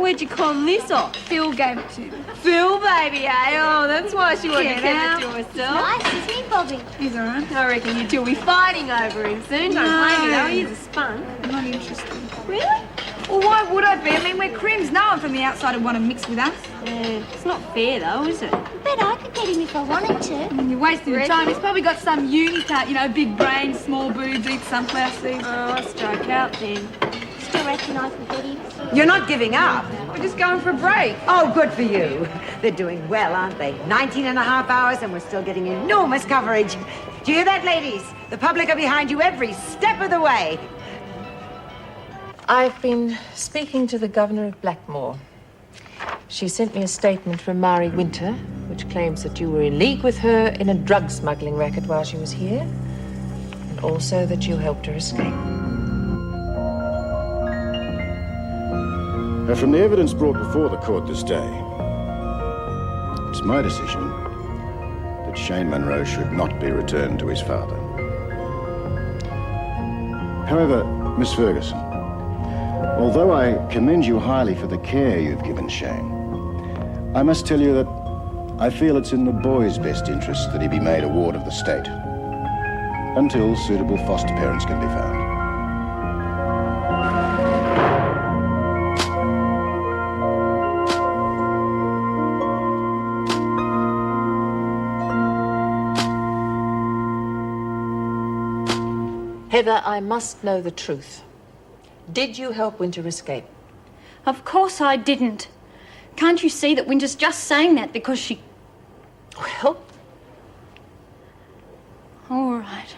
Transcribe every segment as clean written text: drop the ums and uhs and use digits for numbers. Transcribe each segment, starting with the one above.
where'd you con this off? Phil gave it to me. Phil, baby, eh? Oh, that's why she wanted to keep it to herself. Nice, isn't he, Bobby? He's all right. I reckon you two will be fighting over him soon. Don't blame me, though. He's a spunk. I'm not interested. Really? Well, why would I be? I mean, we're crims. No one from the outside would want to mix with us. Yeah, it's not fair, though, is it? I bet I could get him if I wanted to. You're wasting your time. He's probably got some uni cut, you know, big brain, small boobs, eat sunflower seeds. Oh, let's joke out then. Still reckon I could get him. You're not giving up. We're just going for a break. Oh, good for you. They're doing well, aren't they? 19 and a half hours and we're still getting enormous coverage. Do you hear that, ladies? The public are behind you every step of the way. I've been speaking to the Governor of Blackmore. She sent me a statement from Mari Winter, which claims that you were in league with her in a drug smuggling racket while she was here, and also that you helped her escape. From the evidence brought before the court this day, it's my decision that Shane Munro should not be returned to his father. However, Miss Ferguson, although I commend you highly for the care you've given Shane, I must tell you that I feel it's in the boy's best interest that he be made a ward of the state until suitable foster parents can be found. Heather, I must know the truth. Did you help Winter escape? Of course I didn't. Can't you see that Winter's just saying that because she... Well... All right.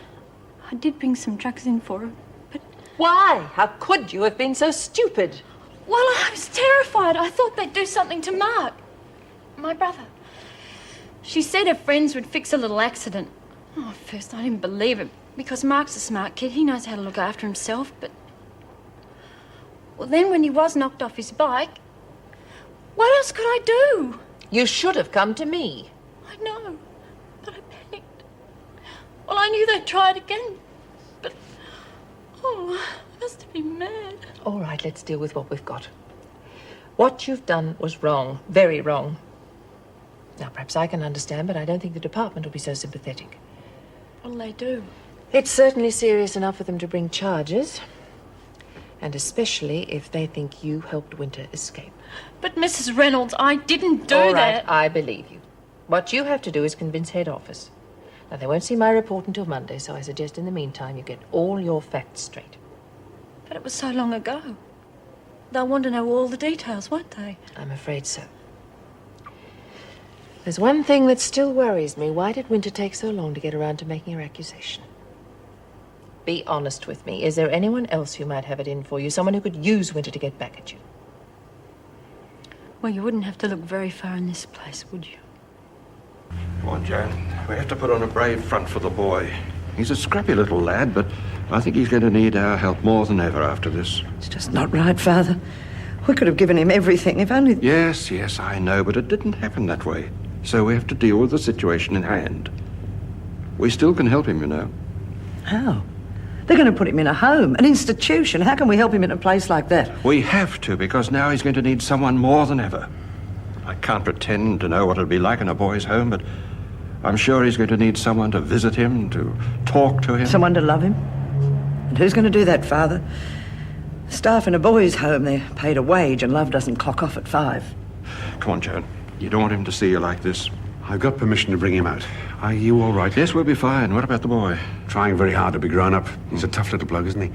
I did bring some drugs in for her, but... Why? How could you have been so stupid? Well, I was terrified. I thought they'd do something to Mark, my brother. She said her friends would fix a little accident. Oh, at first I didn't believe it, because Mark's a smart kid. He knows how to look after himself, but... Well, then when he was knocked off his bike, what else could I do? You should have come to me. I know, but I panicked. Well, I knew they'd try it again, but... Oh, I must have been mad. All right, let's deal with what we've got. What you've done was wrong, very wrong. Now, perhaps I can understand, but I don't think the department will be so sympathetic. Well, they do. It's certainly serious enough for them to bring charges, and especially if they think you helped Winter escape. But, Mrs. Reynolds, I didn't do All that. right, I believe you. What you have to do is convince head office. Now, they won't see my report until Monday, so I suggest in the meantime you get all your facts straight. But it was so long ago. They'll want to know all the details, won't they? I'm afraid so. There's one thing that still worries me. Why did Winter take so long to get around to making her accusation? Be honest with me. Is there anyone else who might have it in for you? Someone who could use Winter to get back at you? Well, you wouldn't have to look very far in this place, would you? Come on, Joan. We have to put on a brave front for the boy. He's a scrappy little lad, but I think he's going to need our help more than ever after this. It's just not right, Father. We could have given him everything, if only... Yes, I know, but it didn't happen that way. So we have to deal with the situation in hand. We still can help him, you know. How? They're going to put him in a home, an institution. How can we help him in a place like that? We have to, because now he's going to need someone more than ever. I can't pretend to know what it'll be like in a boy's home, but I'm sure he's going to need someone to visit him, to talk to him. Someone to love him? And who's going to do that, Father? Staff in a boys' home, they're paid a wage and love doesn't clock off at 5. Come on, Joan. You don't want him to see you like this. I've got permission to bring him out. Are you all right? Yes, we'll be fine. What about the boy? Trying very hard to be grown up. He's a tough little bloke, isn't he?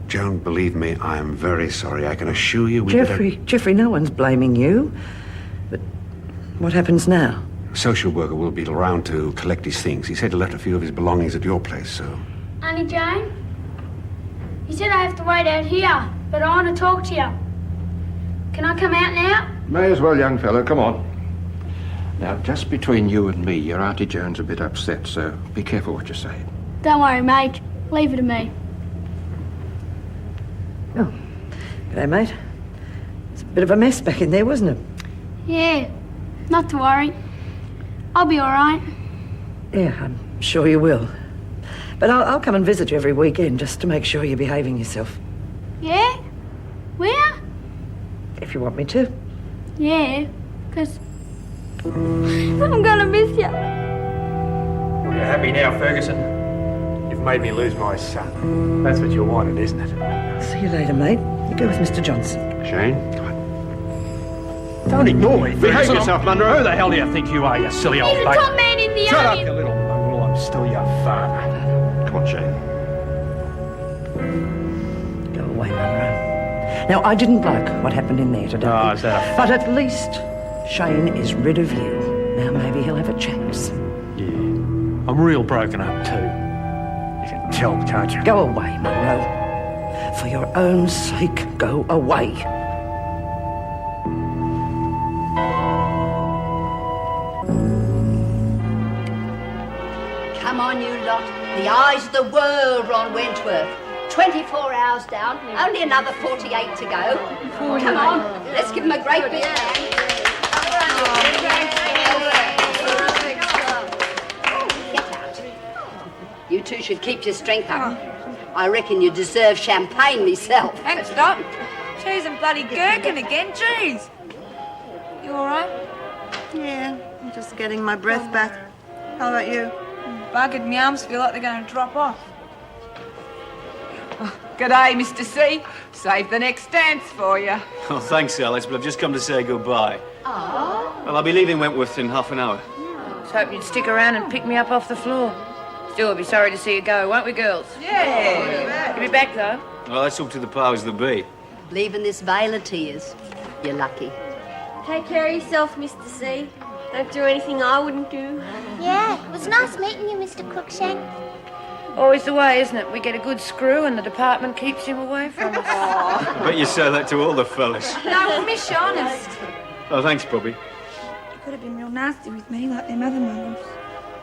Joan, believe me, I am very sorry. I can assure you... Jeffrey, no one's blaming you. But what happens now? A social worker will be around to collect his things. He said he left a few of his belongings at your place, so... Auntie Jane? You said I have to wait out here, but I want to talk to you. Can I come out now? May as well, young fellow. Come on. Now, just between you and me, your Auntie Joan's a bit upset, so be careful what you say. Don't worry, mate. Leave it to me. Oh, g'day, mate. It's a bit of a mess back in there, wasn't it? Yeah, not to worry. I'll be all right. Yeah, I'm sure you will. But I'll come and visit you every weekend just to make sure you're behaving yourself. Yeah? Where? if you want me to. Yeah, because I'm gonna miss you. Well, you're happy now, Ferguson. You've made me lose my son. That's what you wanted, isn't it? See you later, mate. You go with Mr. Johnson. Shane? Don't ignore me. Behave Ferguson. yourself, Munro. Who the hell do you think you are, you silly old He's the bait? top man in the Shut army. up, you little mongrel. I'm still your father. Come on, Shane. Go away, Munro. Now, I didn't like what happened in there today. Oh, is that a... But at least Shane is rid of you. Now maybe he'll have a chance. Yeah. I'm real broken up, too. You can tell, can't you? Go away, Munro. For your own sake, go away. Come on, you lot. The eyes of the world are on Wentworth. 24 hours down, only another 48 to go. Come on, let's give them a great big hand. Get out. You two should keep your strength up. I reckon you deserve champagne myself. Thanks, Doc. Cheese and bloody gherkin again, jeez. You all right? Yeah, I'm just getting my breath back. How about you? Buggered, my arms feel like they're going to drop off. Oh, g'day, Mr. C. Save the next dance for you. Oh, thanks, Alice, but I've just come to say goodbye. Oh. Well, I'll be leaving Wentworth in half an hour. I was hoping you'd stick around and pick me up off the floor. Still, we'll be sorry to see you go, won't we, girls? Yeah. You'll be back, though. Well, that's up to the powers that be. Leaving this vale of tears. You're lucky. Take care of yourself, Mr. C. Don't do anything I wouldn't do. Yeah, it was nice meeting you, Mr. Crookshank. Always the way, isn't it? We get a good screw and the department keeps him away from us. I bet you say that to all the fellas. No, Miss, honest. Oh, thanks, Bobby. You could have been real nasty with me like them other mums.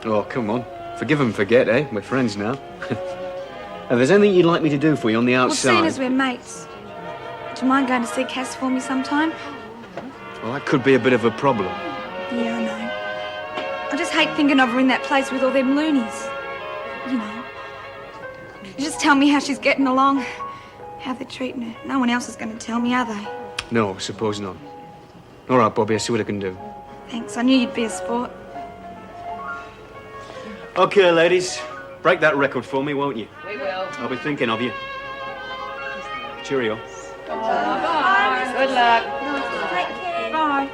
Oh, come on. Forgive and forget, eh? We're friends now. If there's anything you'd like me to do for you on the outside... Well, seeing as we're mates, do you mind going to see Cass for me sometime? Well, that could be a bit of a problem. Yeah, I know. I just hate thinking of her in that place with all them loonies. You know. You just tell me how she's getting along, how they're treating her. No one else is going to tell me, are they? No, suppose not. All right, Bobby, I'll see what I can do. Thanks, I knew you'd be a sport. Okay, ladies. Break that record for me, won't you? We will. I'll be thinking of you. Cheerio. Bye. Good luck. Take care. Bye.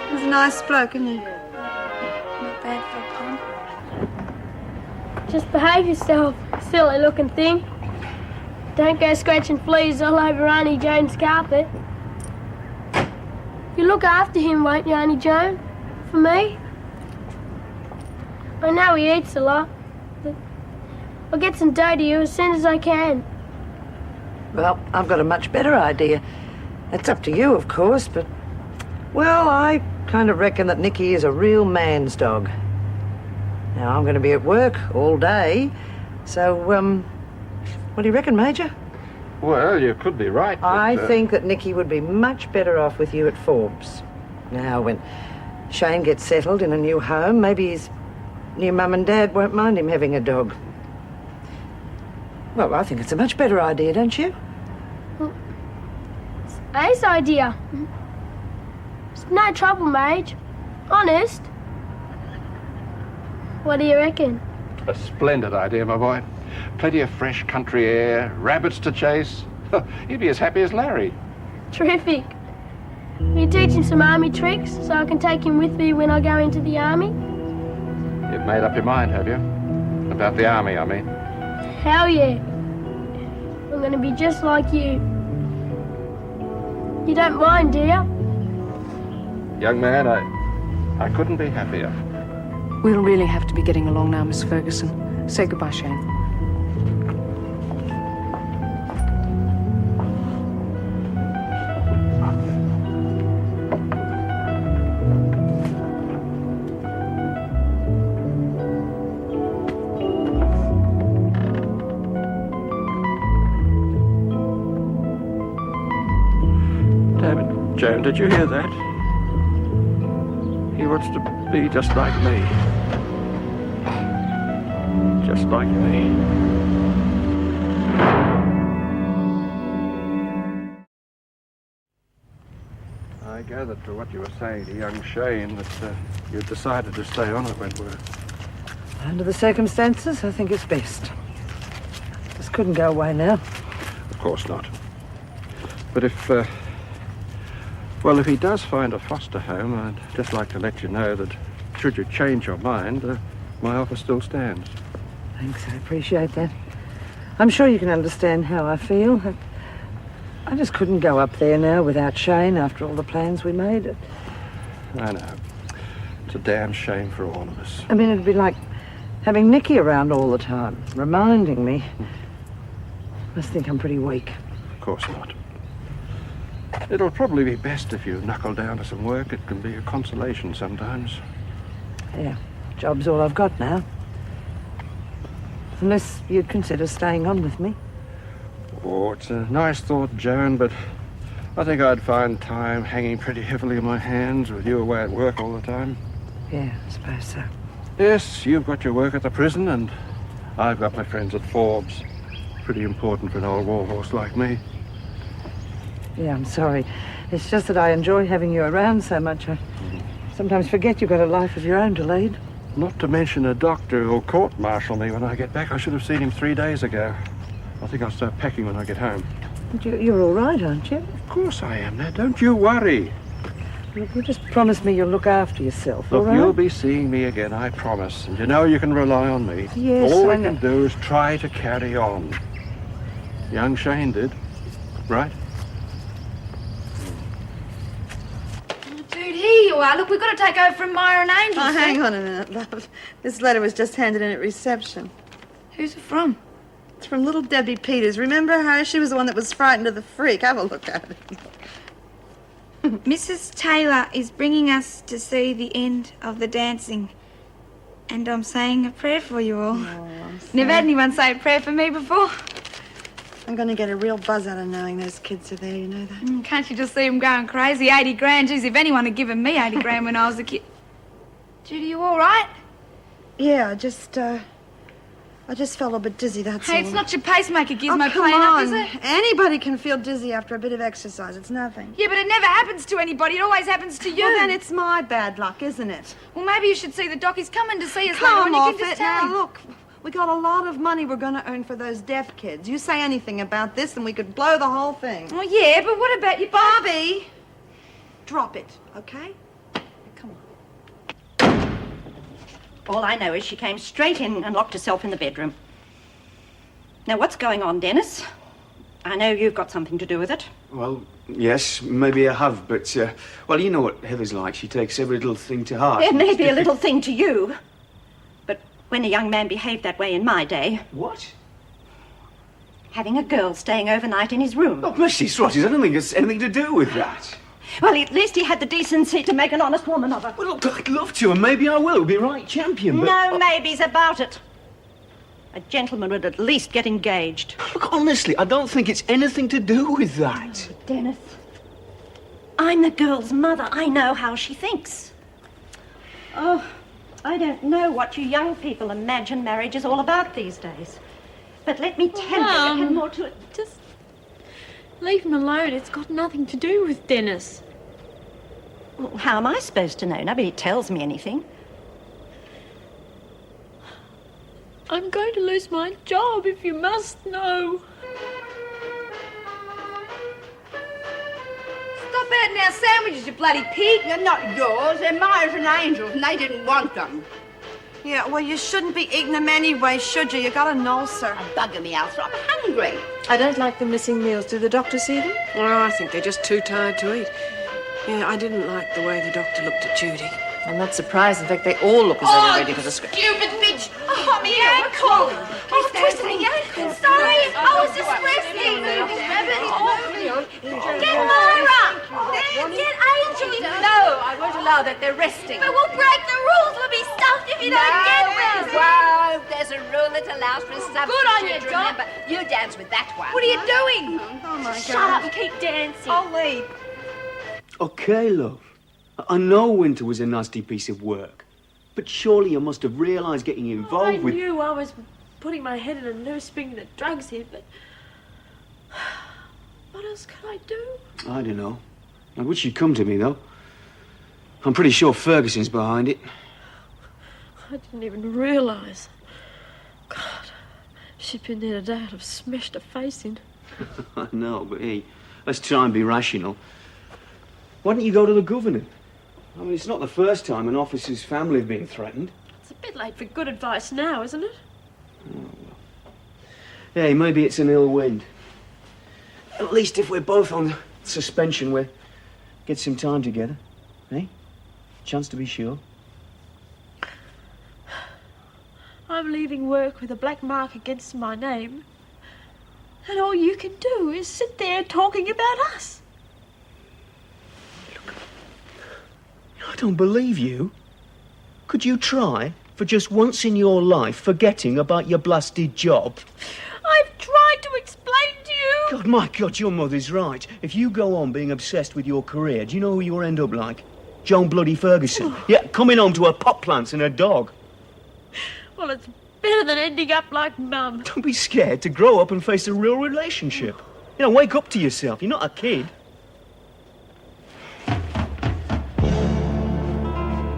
He's a nice bloke, isn't he? Not bad for a pun. Just behave yourself, silly looking thing. Don't go scratching fleas all over Auntie Joan's carpet. You look after him, won't you, Auntie Joan? For me? I know he eats a lot, but I'll get some dough to you as soon as I can. Well, I've got a much better idea. It's up to you, of course, but... Well, I kind of reckon that Nicky is a real man's dog. Now, I'm going to be at work all day, so, what do you reckon, Major? Well, you could be right. But, I think that Nicky would be much better off with you at Forbes. Now, when Shane gets settled in a new home, maybe his new mum and dad won't mind him having a dog. Well, I think it's a much better idea, don't you? It's Ace idea. It's no trouble, Mage. Honest. What do you reckon? A splendid idea, my boy. Plenty of fresh country air, rabbits to chase. You'd be as happy as Larry. Terrific. Will you teach him some army tricks so I can take him with me when I go into the army? You've made up your mind, have you? About the army, I mean. Hell yeah. I'm gonna be just like you. You don't mind, do you? Young man, I couldn't be happier. We'll really have to be getting along now, Miss Ferguson. Say goodbye, Shane. Damn it, Joan, did you hear that? He wants to be just like me. Just like me. gathered from what you were saying to young Shane that you decided to stay on at Wentworth. Under the circumstances, I think it's best. Just couldn't go away now. Of course not. But if he does find a foster home, I'd just like to let you know that should you change your mind, my offer still stands. Thanks, I appreciate that. I'm sure you can understand how I feel. I just couldn't go up there now without Shane after all the plans we made. I know. It's a damn shame for all of us. I mean, it'd be like having Nicky around all the time, reminding me. Must think I'm pretty weak. Of course not. It'll probably be best if you knuckle down to some work. It can be a consolation sometimes. Yeah, job's all I've got now. Unless you'd consider staying on with me. Oh, it's a nice thought, Joan, but I think I'd find time hanging pretty heavily in my hands with you away at work all the time. Yeah, I suppose so. Yes, you've got your work at the prison, and I've got my friends at Forbes. Pretty important for an old warhorse like me. Yeah, I'm sorry. It's just that I enjoy having you around so much. I sometimes forget you've got a life of your own to lead. Not to mention a doctor who'll court-martial me when I get back. I should have seen him 3 days ago. I think I'll start packing when I get home. But you're all right, aren't you? Of course I am. Now, don't you worry. Look, you just promise me you'll look after yourself, all Look, right? you'll be seeing me again, I promise. And you know you can rely on me. Yes, All I we know. can do is try to carry on. Young Shane did, right? Dude, here you are. Look, we've got to take over from Myra and Angel. Oh, see? hang on a minute, love. This letter was just handed in at reception. Who's it from? It's from little Debbie Peters. Remember her? She was the one that was frightened of the freak. Have a look at it. Mrs. Taylor is bringing us to see the end of the dancing. And I'm saying a prayer for you all. Never had anyone say a prayer for me before. I'm going to get a real buzz out of knowing those kids are there, you know that? Can't you just see them going crazy? 80 grand. Geez, if anyone had given me 80 grand when I was a kid. Judy, you all right? Yeah, I just felt a bit dizzy, that's all. Hey, it's not your pacemaker gizmo Oh, come playing on. up, is it? Anybody can feel dizzy after a bit of exercise. It's nothing. Yeah, but it never happens to anybody. It always happens to you. Well, then it's my bad luck, isn't it? Well, maybe you should see the doc. He's coming to see us later Come and you off can just it tell now. him. Look, we got a lot of money we're going to earn for those deaf kids. You say anything about this and we could blow the whole thing. Well, yeah, but what about your... Bobby, drop it, okay? All I know is she came straight in and locked herself in the bedroom. Now, what's going on, Dennis? I know you've got something to do with it. Well, yes, maybe I have, but, well, you know what Heather's like. She takes every little thing to heart. It may be a little thing to you, but when a young man behaved that way in my day... What? Having a girl staying overnight in his room. Oh, mercy, Swatties, I don't think it's anything to do with that. Well, at least he had the decency to make an honest woman of her. Well, look, I'd love to, and maybe I will. It'll be right champion, but... No maybes about it. A gentleman would at least get engaged. Look, honestly, I don't think it's anything to do with that. Oh, Dennis, I'm the girl's mother. I know how she thinks. Oh, I don't know what you young people imagine marriage is all about these days. But let me tell you, there's more to it. Just leave him alone. It's got nothing to do with Dennis. Well, how am I supposed to know? Nobody tells me anything. I'm going to lose my job, if you must know. Stop eating our sandwiches, you bloody pig. They're not yours. They're Myra's and Angel's, and they didn't want them. Yeah, well, you shouldn't be eating them anyway, should you? You got an ulcer. Bugging me out, so I'm hungry. I don't like the missing meals. Did the doctor see them? Oh, I think they're just too tired to eat. Yeah, I didn't like the way the doctor looked at Judy. I'm not surprised. In fact, they all look as though they're ready for the script. Stupid bitch! Oh, my ankle! Oh, twisted my ankle. Sorry, I was just resting. Get Myra! Get Angel! No, I won't allow that. They're resting. But we'll break the rules. We'll be stuffed if you don't get them. Well, there's a rule that allows for a substitute. Good on you, Doc. Remember, you dance with that one. What are you doing? Oh, my God. Shut up and keep dancing. I'll lead. Okay, love. I know winter was a nasty piece of work, but surely you must have realised getting involved I with... knew I was putting my head in a noose bringing the drugs here, but what else could I do? I don't know. I wish you'd come to me, though. I'm pretty sure Ferguson's behind it. I didn't even realise. God, she'd been there today, I'd have smashed her face in. I know, but hey, let's try and be rational. Why don't you go to the governor? I mean, it's not the first time an officer's family have been threatened. It's a bit late for good advice now, isn't it? Oh, well. Hey, maybe it's an ill wind. At least if we're both on suspension, we'll get some time together. Eh? Chance to be sure. I'm leaving work with a black mark against my name. And all you can do is sit there talking about us. I don't believe you. Could you try, for just once in your life, forgetting about your blasted job? I've tried to explain to you. God, my God, your mother's right. If you go on being obsessed with your career, do you know who you'll end up like? Joan bloody Ferguson. Yeah, coming home to her pot plants and her dog. Well, it's better than ending up like Mum. Don't be scared to grow up and face a real relationship. You know, wake up to yourself. You're not a kid.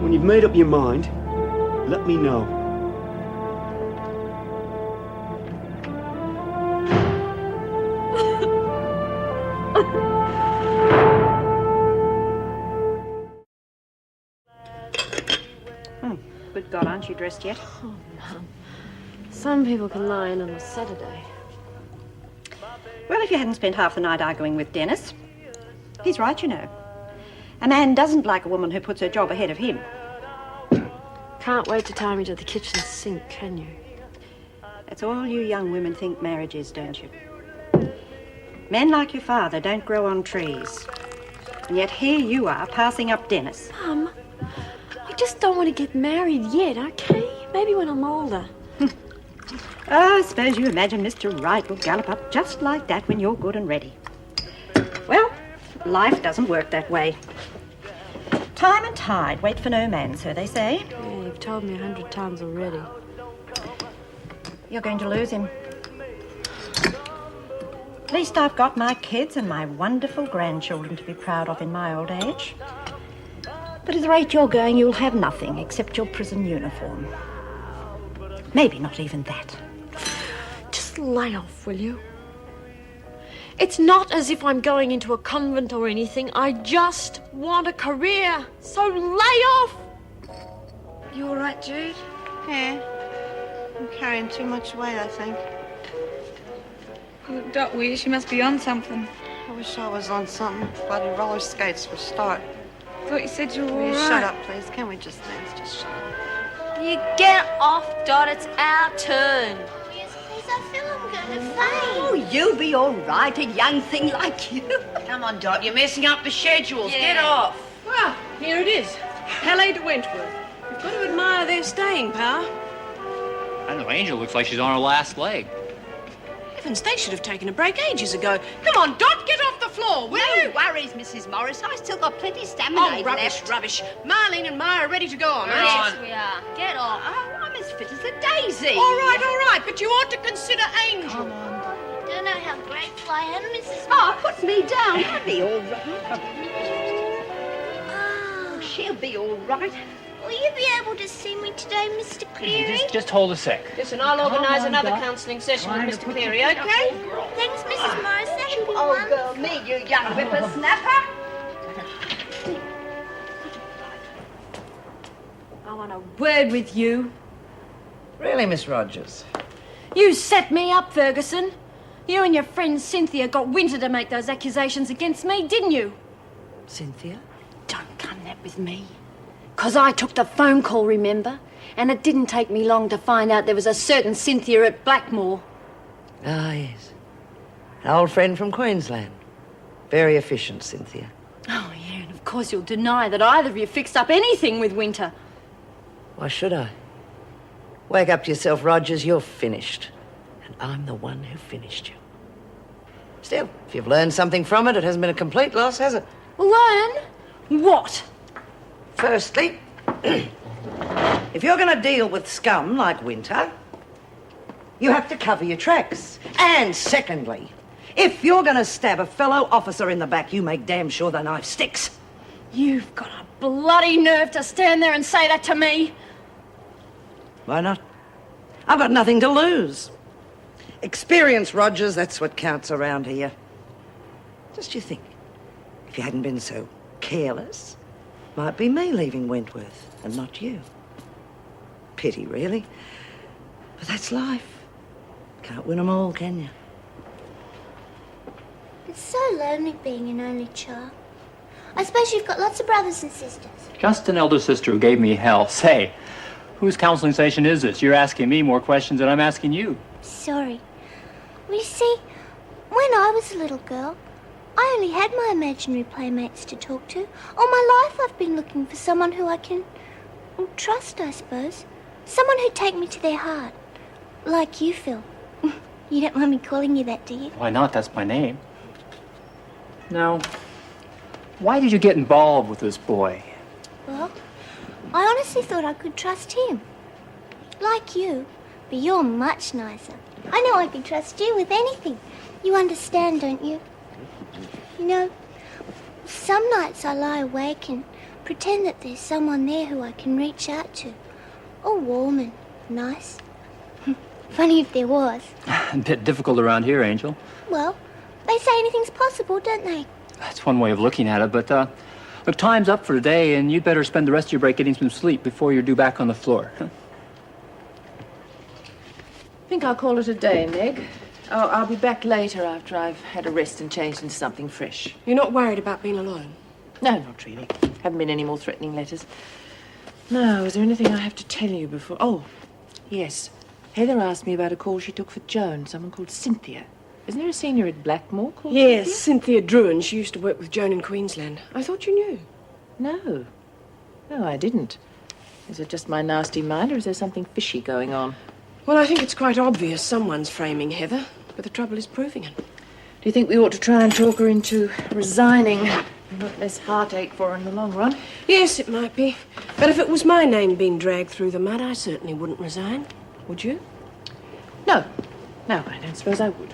When you've made up your mind, let me know. Good God, aren't you dressed yet? Oh, Mum. Some people can lie in on a Saturday. Well, if you hadn't spent half the night arguing with Dennis. He's right, you know. A man doesn't like a woman who puts her job ahead of him. Can't wait to tie me to the kitchen sink, can you? That's all you young women think marriage is, don't you? Men like your father don't grow on trees. And yet here you are, passing up Dennis. Mum, I just don't want to get married yet, okay? Maybe when I'm older. I suppose you imagine Mr. Wright will gallop up just like that when you're good and ready. Well, life doesn't work that way. Time and tide wait for no man, so they say. Yeah, you've told me 100 times already. You're going to lose him. At least I've got my kids and my wonderful grandchildren to be proud of in my old age. But at the rate you're going, you'll have nothing except your prison uniform. Maybe not even that. Just lay off, will you? It's not as if I'm going into a convent or anything. I just want a career. So lay off. You all right, Jude? Yeah. I'm carrying too much weight, I think. You look dot weird. She must be on something. I wish I was on something. Bloody roller skates for a start. Thought you said you were Will all you right. shut up, please? Can we just shut up? You get off, Dot. It's our turn. Yes, please, I feel I'm going to faint. Oh, you'll be all right, a young thing like you. Come on, Dot, you're messing up the schedules. Get off. Well, here it is. Calais to Wentworth. You've got to admire their staying power. I don't know, Angel looks like she's on her last leg. Heavens, they should have taken a break ages ago. Come on, Dot, get off the floor, will you? No worries, Mrs. Morris. I still got plenty stamina Oh, rubbish, left. rubbish. Marlene and Ma are ready to go on, We're aren't on. you? We are. Get off. Oh, I'm as fit as a daisy. All right, but you ought to consider Angel. Don't know how grateful I am, Mrs. Oh, put me down. I'll be all right. Oh, she'll be all right. Will you be able to see me today, Mr. Cleary? Just hold a sec. Listen, I'll organise another counselling session with Mr. Cleary, okay? Thanks, Mrs. Morris. That'll be Oh, girl, me, you young whippersnapper. I want a word with you. Really, Miss Rogers? You set me up, Ferguson. You and your friend Cynthia got Winter to make those accusations against me, didn't you? Cynthia? Don't come that with me. 'Cause I took the phone call, remember? And it didn't take me long to find out there was a certain Cynthia at Blackmore. Ah, yes. An old friend from Queensland. Very efficient, Cynthia. Oh, yeah, and of course you'll deny that either of you fixed up anything with Winter. Why should I? Wake up to yourself, Rogers. You're finished. And I'm the one who finished you. Still, if you've learned something from it, it hasn't been a complete loss, has it? Learn? What? Firstly, if you're going to deal with scum like Winter, you have to cover your tracks. And secondly, If you're going to stab a fellow officer in the back, you make damn sure the knife sticks. You've got a bloody nerve to stand there and say that to me. Why not? I've got nothing to lose. Experience, Rogers, that's what counts around here. Just you think, if you hadn't been so careless, might be me leaving Wentworth and not you. Pity, really. But that's life. Can't win 'em all, can you? It's so lonely being an only child. I suppose you've got lots of brothers and sisters. Just an elder sister who gave me hell. Say, whose counseling station is this? You're asking me more questions than I'm asking you. Sorry. Well, you see, when I was a little girl, I only had my imaginary playmates to talk to. All my life I've been looking for someone who I can trust, I suppose. Someone who'd take me to their heart. Like you, Phil. You don't mind me calling you that, do you? Why not? That's my name. Now, why did you get involved with this boy? Well, I honestly thought I could trust him. Like you, but you're much nicer. I know I could trust you with anything. You understand, don't you? You know, some nights I lie awake and pretend that there's someone there who I can reach out to. All warm and nice. Funny if there was. A bit difficult around here, Angel. Well, they say anything's possible, don't they? That's one way of looking at it, but, look, time's up for today, and you'd better spend the rest of your break getting some sleep before you're due back on the floor. I think I'll call it a day, Meg. Oh, I'll be back later after I've had a rest and changed into something fresh. You're not worried about being alone? No, not really. Haven't been any more threatening letters. No, is there anything I have to tell you before? Oh, yes. Heather asked me about a call she took for Joan, someone called Cynthia. Isn't there a senior at Blackmore called Yes, Cynthia Druin. She used to work with Joan in Queensland. I thought you knew. No. No, I didn't. Is it just my nasty mind, or is there something fishy going on? Well, I think it's quite obvious someone's framing Heather, but the trouble is proving it. Do you think we ought to try and talk her into resigning? Not less heartache for her in the long run. Yes, it might be. But if it was my name being dragged through the mud, I certainly wouldn't resign. Would you? No. No, I don't suppose I would.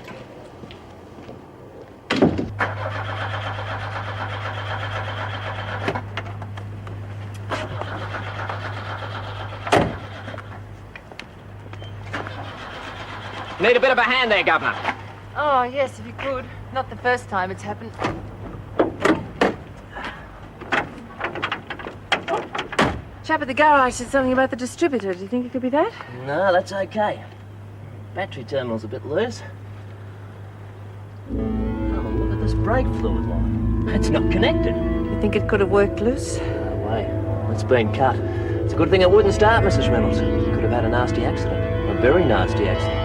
Need a bit of a hand there, Governor. Oh, yes, if you could. Not the first time it's happened. Chap at the garage said something about the distributor. Do you think it could be that? No, that's okay. Battery terminal's a bit loose. Oh, look at this brake fluid line. It's not connected. You think it could have worked loose? No way. It's been cut. It's a good thing it wouldn't start, Mrs. Reynolds. Could have had a nasty accident. A very nasty accident.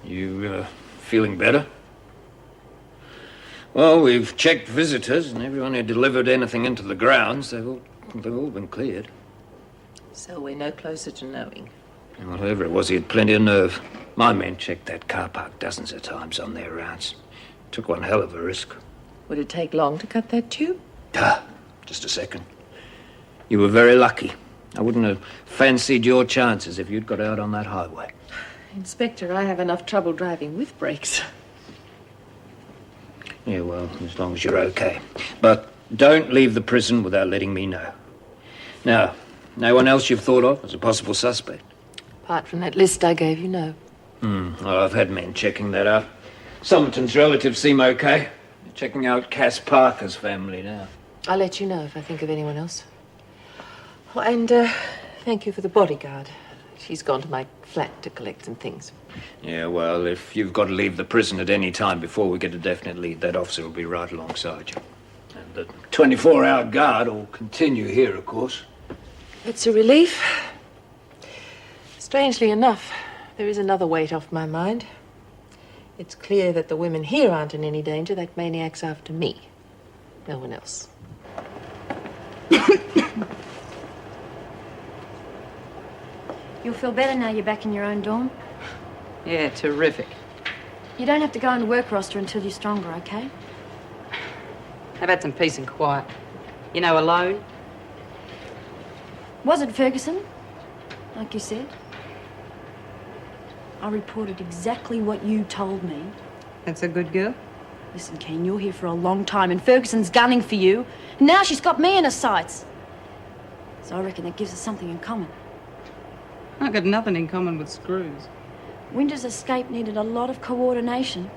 You, feeling better? Well, we've checked visitors, and everyone who delivered anything into the grounds, they've all been cleared. So we're no closer to knowing. And whatever it was, he had plenty of nerve. My men checked that car park dozens of times on their rounds. Took one hell of a risk. Would it take long to cut that tube? Just a second. You were very lucky. I wouldn't have fancied your chances if you'd got out on that highway. Inspector, I have enough trouble driving with brakes. Yeah, well, as long as you're okay. But don't leave the prison without letting me know. Now, no one else you've thought of as a possible suspect? Apart from that list I gave you, no. Well, I've had men checking that out. Somerton's relatives seem okay. They're checking out Cass Parker's family now. I'll let you know if I think of anyone else. Oh, and thank you for the bodyguard. She's gone to my flat to collect some things. Yeah, well, if you've got to leave the prison at any time before we get a definite lead, that officer will be right alongside you. And the 24-hour guard will continue here, of course. It's a relief. Strangely enough, there is another weight off my mind. It's clear that the women here aren't in any danger. That maniac's after me. No one else. You'll feel better now you're back in your own dorm. Yeah, terrific. You don't have to go on the work roster until you're stronger, okay? I've had some peace and quiet. You know, alone. Was it Ferguson? Like you said? I reported exactly what you told me. That's a good girl. Listen, Keane, you're here for a long time and Ferguson's gunning for you. And now she's got me in her sights. So I reckon that gives us something in common. I've got nothing in common with Screws. Winter's escape needed a lot of coordination.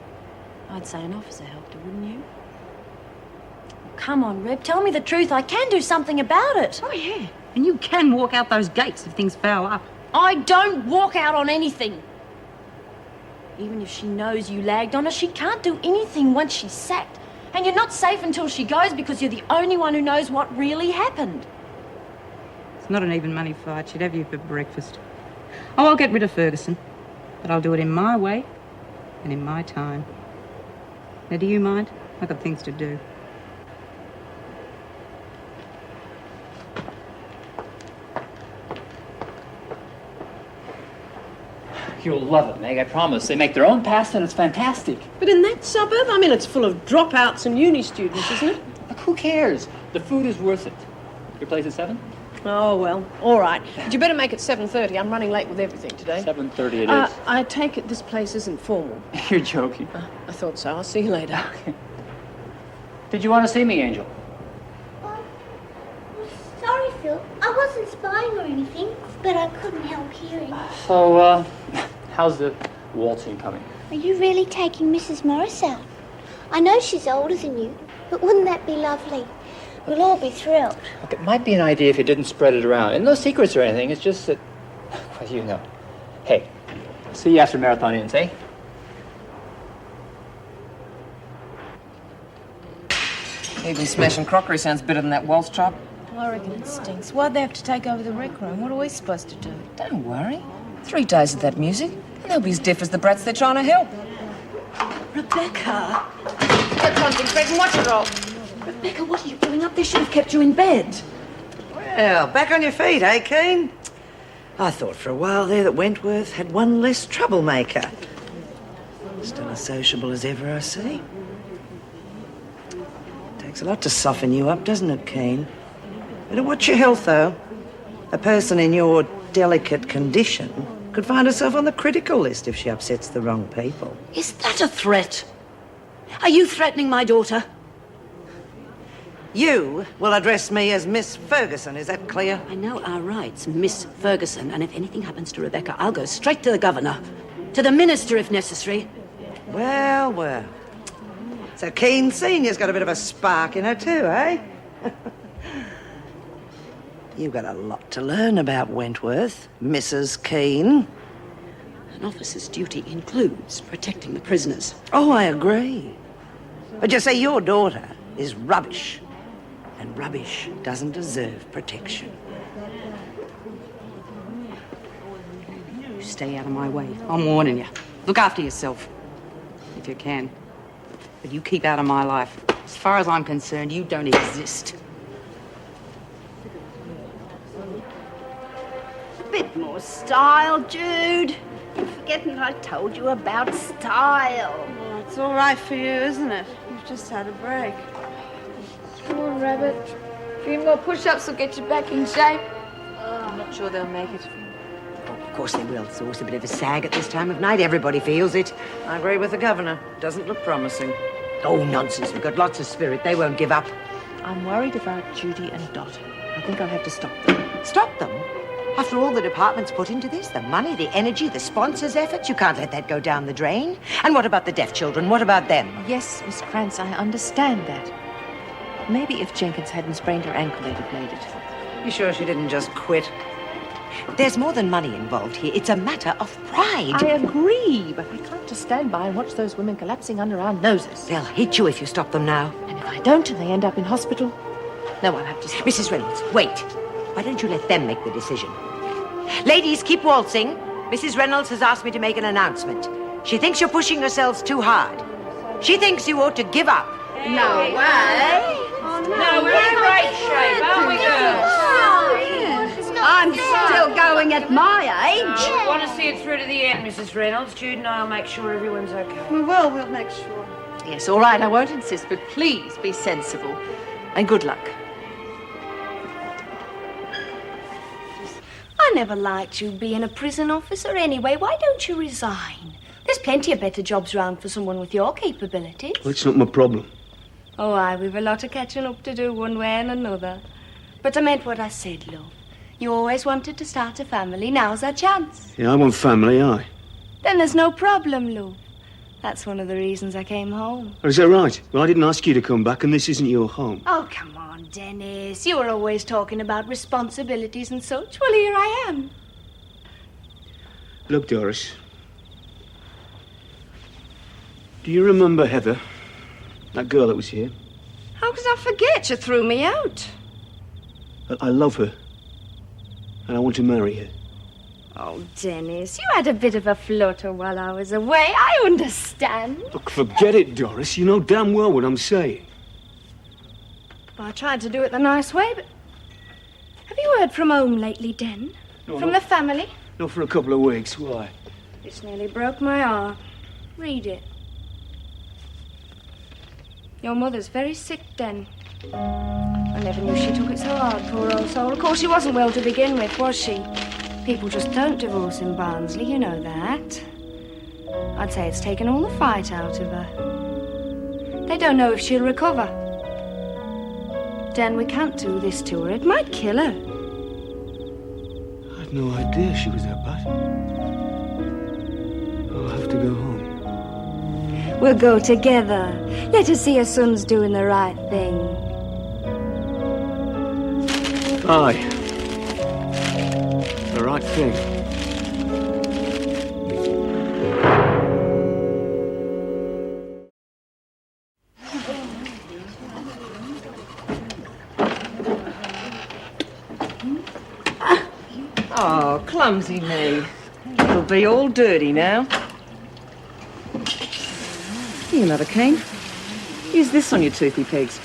I'd say an officer helped her, wouldn't you? Come on, Reb, tell me the truth. I can do something about it. Oh, yeah. And you can walk out those gates if things foul up. I don't walk out on anything. Even if she knows you lagged on her, she can't do anything once she's sacked. And you're not safe until she goes because you're the only one who knows what really happened. It's not an even money fight. She'd have you for breakfast. Oh, I'll get rid of Ferguson. But I'll do it in my way and in my time. Now, do you mind? I've got things to do. You'll love it, Meg, I promise. They make their own pasta and it's fantastic. But in that suburb, I mean, it's full of dropouts and uni students, isn't it? Look, who cares? The food is worth it. Your place at 7? Oh, well, all right. But you better make it 7:30. I'm running late with everything today. 7:30 it is. I take it this place isn't formal. You're joking. I thought so. I'll see you later. Okay. Did you want to see me, Angel? Sorry, Phil. I wasn't spying or anything, but I couldn't help hearing. So, how's the waltzing coming? Are you really taking Mrs. Morris out? I know she's older than you, but wouldn't that be lovely? We'll all be thrilled. Look, it might be an idea if you didn't spread it around. And no secrets or anything, it's just that, well, you know. Hey, see you after Marathon Inns, eh? Even smashing crockery sounds better than that waltz chop. I reckon it stinks. Why'd they have to take over the rec room? What are we supposed to do? Don't worry. 3 days of that music, and they'll be as deaf as the brats they're trying to help. Rebecca! Get concentrate and watch it all. Rebecca, what are you doing up there? Should have kept you in bed. Well, back on your feet, eh, Keane? I thought for a while there that Wentworth had one less troublemaker. Still as sociable as ever, I see. Takes a lot to soften you up, doesn't it, Keane? Better watch your health, though. A person in your delicate condition could find herself on the critical list if she upsets the wrong people. Is that a threat? Are you threatening my daughter? You will address me as Miss Ferguson, is that clear? I know our rights, Miss Ferguson, and if anything happens to Rebecca, I'll go straight to the governor. To the minister, if necessary. Well, well. So Keane Senior's got a bit of a spark in her too, eh? You've got a lot to learn about Wentworth, Mrs. Keane. An officer's duty includes protecting the prisoners. Oh, I agree. But you say your daughter is rubbish. And rubbish doesn't deserve protection. You stay out of my way. I'm warning you. Look after yourself, if you can. But you keep out of my life. As far as I'm concerned, you don't exist. A bit more style, Jude. You're forgetting I told you about style. Oh, it's all right for you, isn't it? You've just had a break. Come on, Rabbit. A few more push-ups will get you back in shape. I'm not sure they'll make it. Of course they will. It's always a bit of a sag at this time of night. Everybody feels it. I agree with the governor. Doesn't look promising. Oh, nonsense. We've got lots of spirit. They won't give up. I'm worried about Judy and Dot. I think I'll have to stop them. Stop them? After all the department's put into this, the money, the energy, the sponsors' efforts, you can't let that go down the drain. And what about the deaf children? What about them? Yes, Miss Krantz, I understand that. Maybe if Jenkins hadn't sprained her ankle, they'd have made it. You sure she didn't just quit? There's more than money involved here. It's a matter of pride. I agree, but I can't just stand by and watch those women collapsing under our noses. They'll hit you if you stop them now. And if I don't and they end up in hospital, no, I'll have to stop. Mrs. Reynolds, wait. Why don't you let them make the decision? Ladies, keep waltzing. Mrs. Reynolds has asked me to make an announcement. She thinks you're pushing yourselves too hard. She thinks you ought to give up. No way. No, we're in great shape, aren't we, girls? I'm still going at my age. I want to see it through to the end, Mrs. Reynolds. Jude and I'll make sure everyone's okay. We will. We'll make sure. Yes, all right, I won't insist, but please be sensible. And good luck. never liked you being a prison officer anyway. Why don't you resign? There's plenty of better jobs around for someone with your capabilities. Well, it's not my problem. Oh, aye, we've a lot of catching up to do one way and another. But I meant what I said, love. You always wanted to start a family. Now's our chance. Yeah, I want family, aye. Then there's no problem, love. That's one of the reasons I came home. Oh, is that right? Well, I didn't ask you to come back, and this isn't your home. Oh, come on, Dennis. You were always talking about responsibilities and such. Well, here I am. Look, Doris. Do you remember Heather? That girl that was here? How could I forget? You threw me out. I love her. And I want to marry her. Oh, Dennis, you had a bit of a flutter while I was away. I understand. Look, forget it, Doris. You know damn well what I'm saying. Well, I tried to do it the nice way, but... Have you heard from home lately, Den? No, from no. the family? Not for a couple of weeks. Why? It's nearly broke my heart. Read it. Your mother's very sick, Den. I never knew she took it so hard, poor old soul. Of course, she wasn't well to begin with, was she? People just don't divorce in Barnsley, you know that. I'd say it's taken all the fight out of her. They don't know if she'll recover. Dan, we can't do this to her. It might kill her. I had no idea she was that bad. I'll have to go home. We'll go together. Let her see her son's doing the right thing. Aye. The right thing. Oh, clumsy me. It'll be all dirty now. Here, another cane. Use this on your toothy pegs.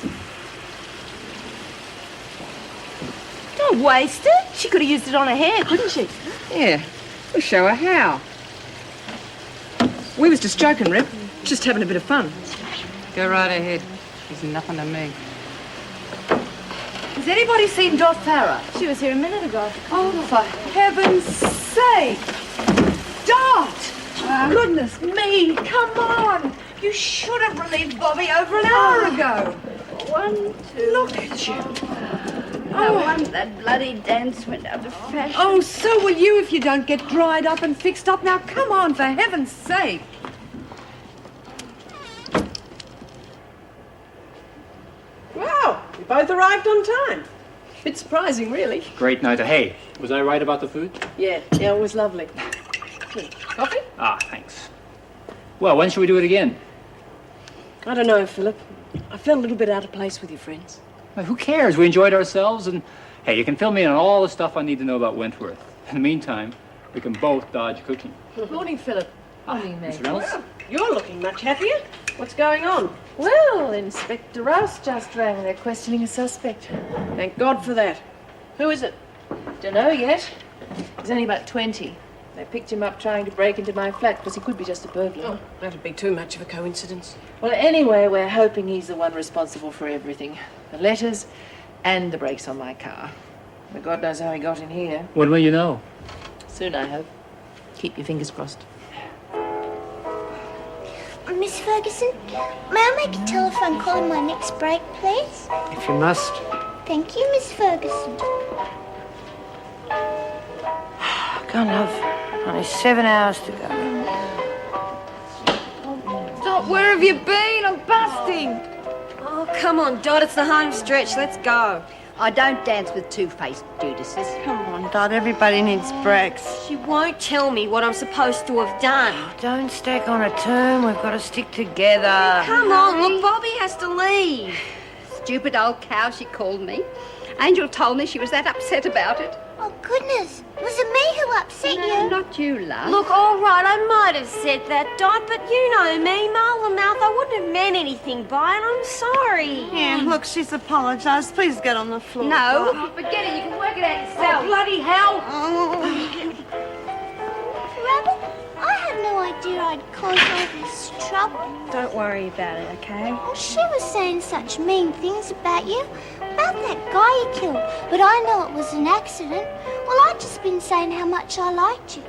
Don't waste it. She could have used it on her hair, couldn't she? Yeah, we'll show her how. We was just joking, Rip. Just having a bit of fun. Go right ahead. She's nothing to me. Has anybody seen Dot Farah? She was here a minute ago. Oh, for heaven's sake! Dot! Goodness me, come on! You should have relieved Bobby over an hour ago. 1, 2... Look at you. No wonder that bloody dance went out of fashion. Oh, so will you if you don't get dried up and fixed up. Now, come on, for heaven's sake. Wow, you both arrived on time. Bit surprising, really. Great night. Hey, was I right about the food? Yeah, it was lovely. Coffee? Ah, thanks. Well, when should we do it again? I don't know, Philip. I felt a little bit out of place with your friends. Well, who cares? We enjoyed ourselves, and hey, you can fill me in on all the stuff I need to know about Wentworth. In the meantime, we can both dodge cooking. Morning, Philip. Morning, mate. Mr. Reynolds? Well, you're looking much happier. What's going on? Well, Inspector Rouse just rang. They're questioning a suspect. Thank God for that. Who is it? Don't know yet. He's only about 20. They picked him up trying to break into my flat because he could be just a burglar. Oh, that'd be too much of a coincidence. Well, anyway, we're hoping he's the one responsible for everything. The letters and the brakes on my car. But God knows how he got in here. When will you know? Soon, I hope. Keep your fingers crossed. Miss Ferguson, may I make a telephone call on my next break, please? If you must. Thank you, Miss Ferguson. Go on, love. Only 7 hours to go. Dot, where have you been? I'm busting. Oh, come on, Dot, it's the home stretch. Let's go. I don't dance with two-faced Judases. Come on, Dot, everybody needs breaks. She won't tell me what I'm supposed to have done. Don't stack on a term. We've got to stick together. Come on, look, Bobby has to leave. Stupid old cow, she called me. Angel told me she was that upset about it. Oh, goodness. Was it me who upset you? Not you, love. Look, all right, I might have said that, Dot, but you know me, mole the mouth. I wouldn't have meant anything by it. I'm sorry. Yeah, look, she's apologised. Please get on the floor. No. Dot. Forget it. You can work it out yourself. Oh, bloody hell. Rabbit, I had no idea dear I'd cause all this trouble. Don't worry about it, okay? Well, she was saying such mean things about you, about that guy you killed. But I know it was an accident. Well, I'd just been saying how much I liked you.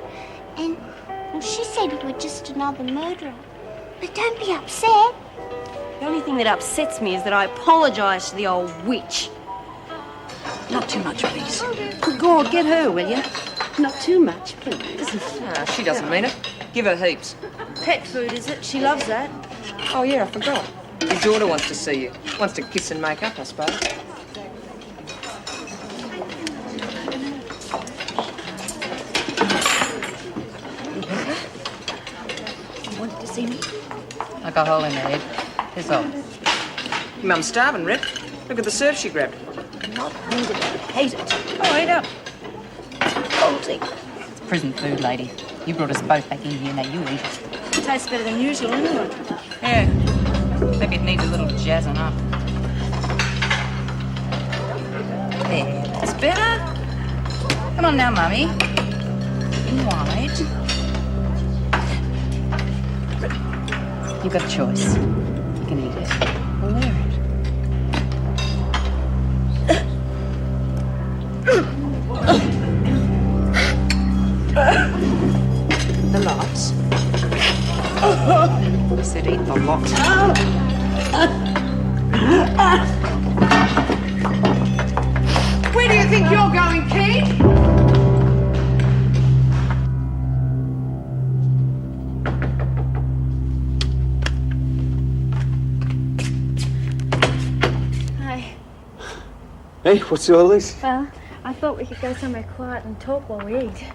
And, well, she said you were just another murderer. But don't be upset. The only thing that upsets me is that I apologise to the old witch. Not too much, please. Good God, get her, will you? Not too much, please. She doesn't mean it. Give her heaps. Pet food, is it? She loves that. Oh, yeah, I forgot. Your daughter wants to see you. Wants to kiss and make up, I suppose. You wanted to see me? Like a hole in the head. That's all. Your mum's starving, Red. Look at the surf she grabbed. I'm not hungry. I hate it. Oh, eat up. Salty. It's prison food, lady. You brought us both back in here, now you eat it. It tastes better than usual, anyway. Yeah. Maybe it needs a little jazzing up. There, that's better. Come on now, Mummy. In wide. You've got a choice. You can eat it or wear it. The lots. I said eat the lot. Where do you think you're going, Kate? Hi. Hey, what's all this? Well, I thought we could go somewhere quiet and talk while we eat.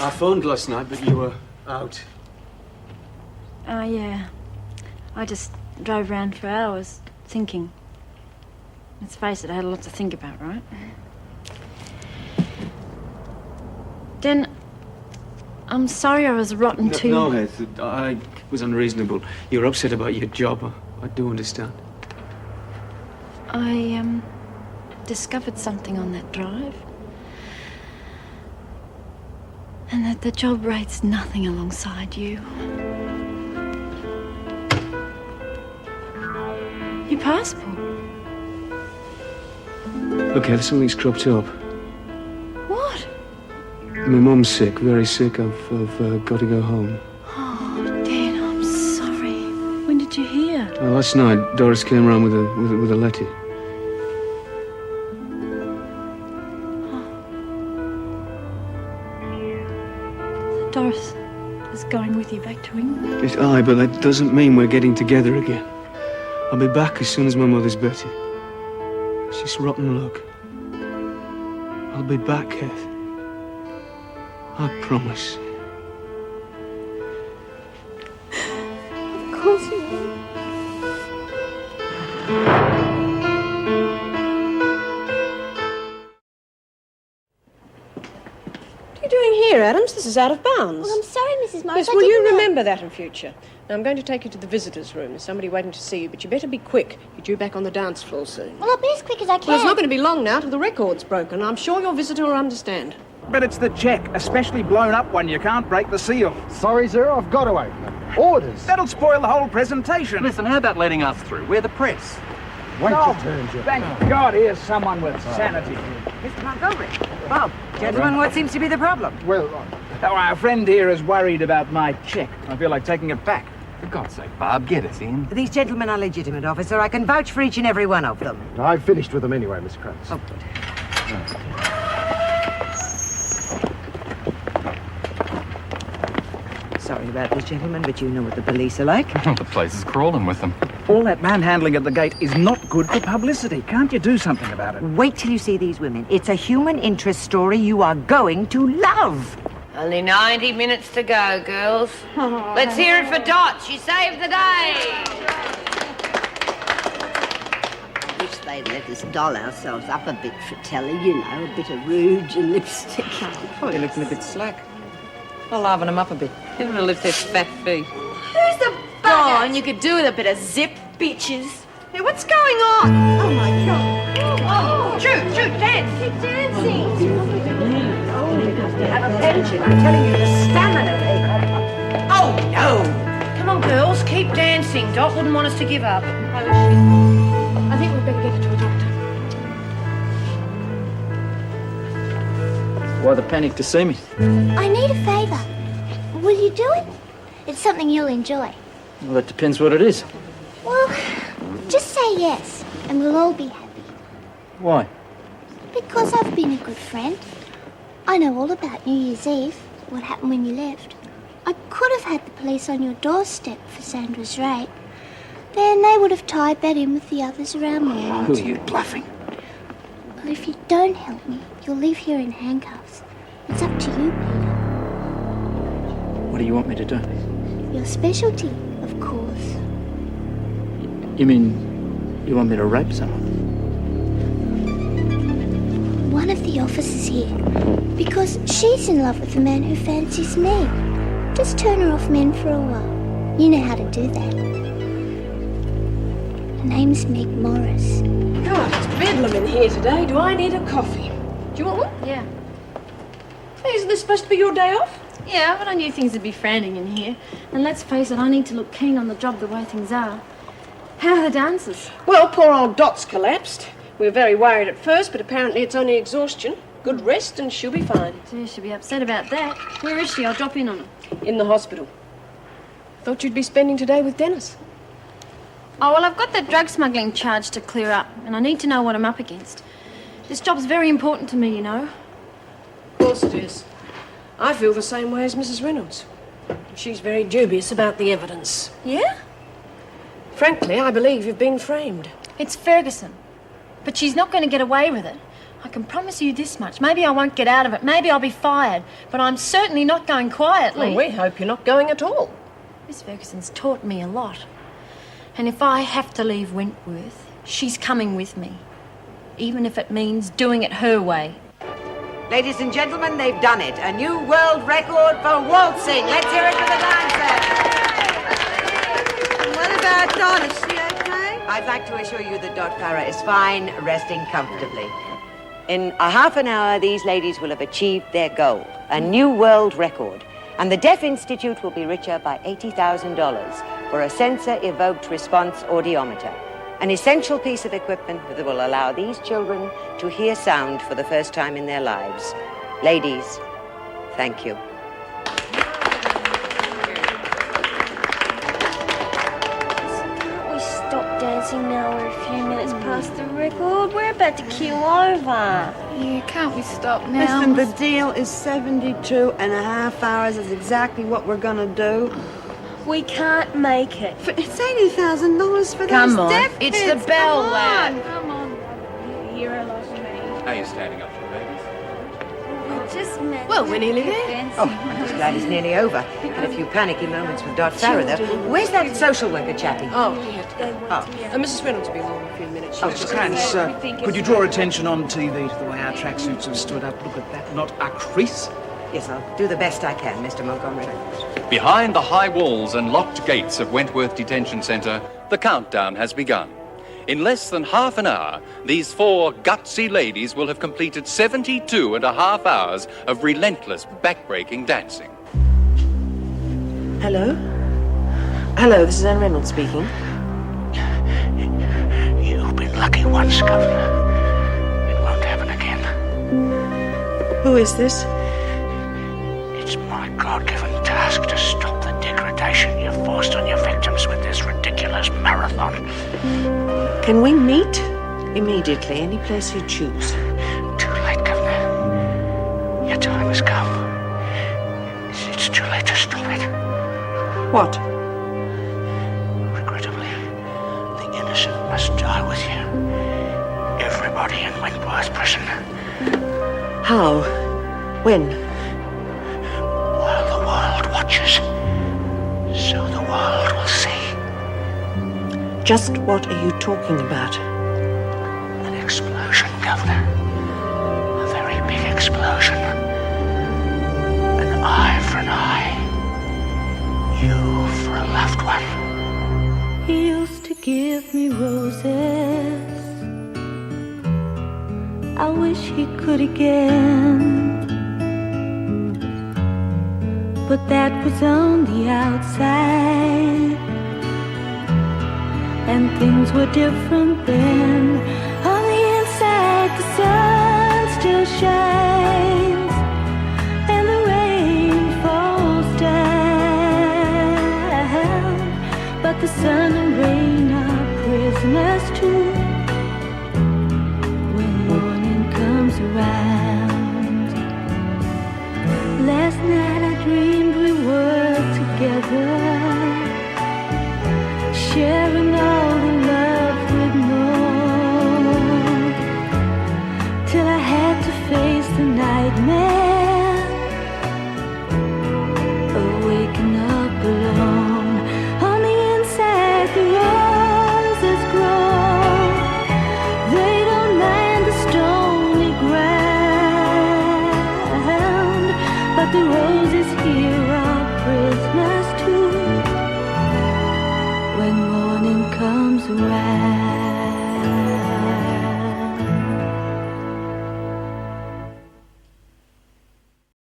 I phoned last night, but you were out. Oh, yeah. I just drove around for hours, thinking. Let's face it, I had a lot to think about, right? Den, I'm sorry I was rotten No, too. no, Heath, I was unreasonable. You were upset about your job. I do understand. I, discovered something on that drive. And that the job rates nothing alongside you. Your passport. Look, Heath, something's cropped up. What? My mum's sick, very sick. I've got to go home. Oh, Dan, I'm sorry. When did you hear? Last night, Doris came round with a letter. Doris is going with you back to England. It's aye, but that doesn't mean we're getting together again. I'll be back as soon as my mother's better. She's rotten luck. I'll be back, Heath. I promise. Of course you will. What are you doing here, Adams? This is out of bounds. Well, I'm sorry, Mrs. Morris. Yes, I will you didn't know. remember that in future? Now, I'm going to take you to the visitors' room. There's somebody waiting to see you, but you better be quick. You're due back on the dance floor soon. Well, I'll be as quick as I can. Well, it's not going to be long now till the record's broken. I'm sure your visitor will understand. But it's the check, especially blown up one. You can't break the seal. Sorry, sir, I've got to open it. Orders. That'll spoil the whole presentation. Listen, how about letting us through? We're the press. Wait your turn, Joe. Thank God here's someone with sanity. Mr. Montgomery. Bob, gentlemen, what seems to be the problem? Well, our friend here is worried about my check. I feel like taking it back. For God's sake, Bob, get us in. These gentlemen are legitimate, officer. I can vouch for each and every one of them. I've finished with them anyway, Miss Krantz. Oh, good. Sorry about this, gentlemen, but you know what the police are like. The place is crawling with them. All that manhandling at the gate is not good for publicity. Can't you do something about it? Wait till you see these women. It's a human interest story you are going to love. Only 90 minutes to go, girls. Let's hear it for Dot. She saved the day. Wish they'd let us doll ourselves up a bit for telly, you know, a bit of rouge and lipstick. Probably looking a bit slack. I'll liven them up a bit. Get them to lift their fat feet. Who's the bugger? And you could do with a bit of zip, bitches. Hey, what's going on? Oh, my God. Shoot, dance. Keep dancing. attention. I'm telling you, the stamina they have. Oh, no. Come on, girls, keep dancing. Dot wouldn't want us to give up. I think we'd better get her to a doctor. Why the panic to see me? I need a favour. Will you do it? It's something you'll enjoy. Well, that depends what it is. Well, just say yes, and we'll all be happy. Why? Because I've been a good friend. I know all about New Year's Eve, what happened when you left. I could have had the police on your doorstep for Sandra's rape. Then they would have tied that in with the others around me. Who are you bluffing? Well, if you don't help me, you'll leave here in handcuffs. It's up to you, Peter. What do you want me to do? Your specialty, of course. You mean you want me to rape someone? One of the officers here. Because she's in love with the man who fancies me. Just turn her off men for a while. You know how to do that. Her name's Meg Morris. God, it's bedlam in here today. Do I need a coffee? Do you want one? Yeah. Hey, isn't this supposed to be your day off? Yeah, but I knew things would be frantic in here. And let's face it, I need to look keen on the job the way things are. How are the dancers? Well, poor old Dot's collapsed. We were very worried at first, but apparently it's only exhaustion. Good rest and she'll be fine. Gee, she'll be upset about that. Where is she? I'll drop in on her. In the hospital. Thought you'd be spending today with Dennis. Oh, well, I've got that drug smuggling charge to clear up, and I need to know what I'm up against. This job's very important to me, you know. Of course it is. I feel the same way as Mrs. Reynolds. She's very dubious about the evidence. Yeah? Frankly, I believe you've been framed. It's Ferguson. But she's not going to get away with it. I can promise you this much. Maybe I won't get out of it. Maybe I'll be fired. But I'm certainly not going quietly. Well, we hope you're not going at all. Miss Ferguson's taught me a lot. And if I have to leave Wentworth, she's coming with me. Even if it means doing it her way. Ladies and gentlemen, they've done it. A new world record for waltzing. Let's hear it for the dancers. What about Dot? Is she okay? I'd like to assure you that Dot Farah is fine, resting comfortably. In a half an hour, these ladies will have achieved their goal, a new world record. And the Deaf Institute will be richer by $80,000 for a sensor-evoked response audiometer, an essential piece of equipment that will allow these children to hear sound for the first time in their lives. Ladies, thank you. Can't we stop dancing now? We're a few minutes past the record. We're about to keel over. Yeah, can't we stop now? Listen, the deal is 72 and a half hours. Is exactly what we're gonna do. We can't make it. It's $80,000 for Come those on, deaf it's kids. the bell, Come lad. on. Come on, you're a lot of me. How are you standing up for the babies? Just meant Well, we're nearly there. Oh, I'm just glad it's nearly over. Had a few panicky moments with Dot Farah, though. Where's that social worker chappie? Oh, he had to go. Oh. Mrs. Reynolds will be home in a few minutes. Oh, Krantz, could you draw attention on TV to the way our tracksuits have stood up? Look at that, not a crease. Yes, I'll do the best I can, Mr. Montgomery. Behind the high walls and locked gates of Wentworth Detention Centre, the countdown has begun. In less than half an hour, these four gutsy ladies will have completed 72 and a half hours of relentless, backbreaking dancing. Hello? Hello, this is Anne Reynolds speaking. You've been lucky once, Governor. It won't happen again. Who is this? It's my God-given task to stop the degradation you've forced on your victims with this ridiculous marathon. Can we meet? Immediately, any place you choose. Too late, Governor. Your time has come. It's too late to stop it. What? Regrettably, the innocent must die with you. Everybody in Wentworth Prison. How? When? While the world watches, so the world will see. Just what are you talking about? An explosion, Governor. A very big explosion. An eye for an eye. You for a loved one. He used to give me roses. I wish he could again. but that was on the outside. And things were different then. On the inside, the sun still shines, and the rain falls down. But the sun and rain are prisoners too. When morning comes around, last night I dreamed